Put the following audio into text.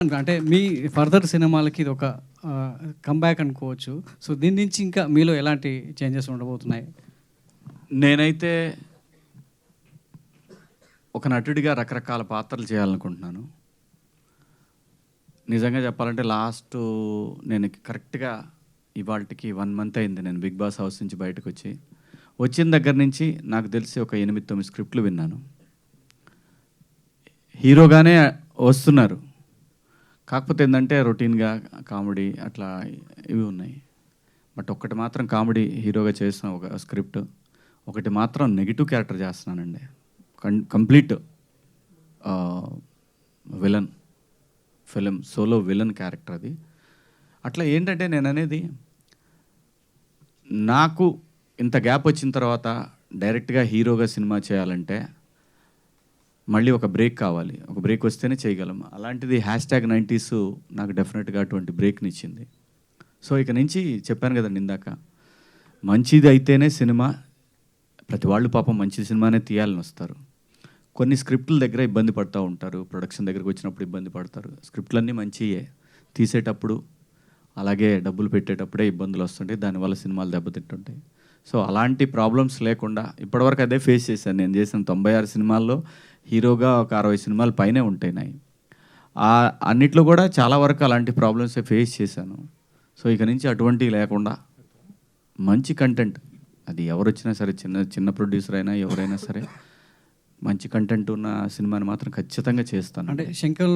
అంటే మీ ఫర్దర్ సినిమాలకి ఇది ఒక కమ్‌బ్యాక్ అనుకోవచ్చు. సో, దీని నుంచి ఇంకా మీలో ఎలాంటి చేంజెస్ ఉండబోతున్నాయి? నేనైతే ఒక నటుడిగా రకరకాల పాత్రలు చేయాలనుకుంటున్నాను. నిజంగా చెప్పాలంటే నేను కరెక్ట్‌గా ఇవాల్టికి 1 మంత్ అయింది నేను 'బిగ్ బాస్' హౌస్ నుంచి బయటకొచ్చి. వచ్చిన దగ్గర నుంచి నాకు తెలిసి ఒక 8, 9 స్క్రిప్ట్‌లు విన్నాను. హీరోగానే వస్తున్నారు. కాకపోతే ఏందంటే రొటీన్‌గా కామెడీ అట్లా ఇవి ఉన్నాయి. బట్ ఒక్కటి మాత్రం కామెడీ హీరోగా చేసిన ఒక స్క్రిప్ట్. ఒకటి మాత్రం నెగెటివ్ క్యారెక్టర్ చేస్తున్నానండి. Complete villain solo villain character అది. అట్లా ఏంటంటే నేననేది నాకు ఇంత గ్యాప్ వచ్చిన తర్వాత డైరెక్ట్గా హీరోగా సినిమా చేయాలంటే మళ్ళీ ఒక బ్రేక్ కావాలి. ఒక బ్రేక్ వస్తేనే చేయగలం. అలాంటిది #90s నాకు డెఫినెట్గా అటువంటి బ్రేక్‌ని ఇచ్చింది. సో ఇక నుంచి చెప్పాను కదండి ఇందాక, మంచిది అయితేనే సినిమా, ప్రతి వాళ్ళు పాపం మంచి సినిమానే తీయాలని వస్తారు. కొన్ని స్క్రిప్ట్ల దగ్గర ఇబ్బంది పడుతూ ఉంటారు. ప్రొడక్షన్ దగ్గరికి వచ్చినప్పుడు ఇబ్బంది పడతారు. స్క్రిప్ట్లన్నీ మంచియే, తీసేటప్పుడు అలాగే డబ్బులు పెట్టేటప్పుడే ఇబ్బందులు వస్తుంటాయి. దానివల్ల సినిమాలు దెబ్బతింటుంటాయి. సో అలాంటి ప్రాబ్లమ్స్ లేకుండా ఇప్పటివరకు అదే ఫేస్ చేశాను. నేను చేసిన 96 సినిమాల్లో హీరోగా ఒక 60 సినిమాలు పైనే ఉంటాయి నాయి. అన్నిట్లో కూడా చాలా వరకు అలాంటి ప్రాబ్లమ్సే ఫేస్ చేశాను. సో ఇక నుంచి అటువంటివి లేకుండా మంచి కంటెంట్, అది ఎవరొచ్చినా సరే, చిన్న ప్రొడ్యూసర్ అయినా ఎవరైనా సరే, మంచి కంటెంట్ ఉన్న సినిమాని మాత్రం ఖచ్చితంగా చేస్తాను. అంటే 'శంకర్‌లో'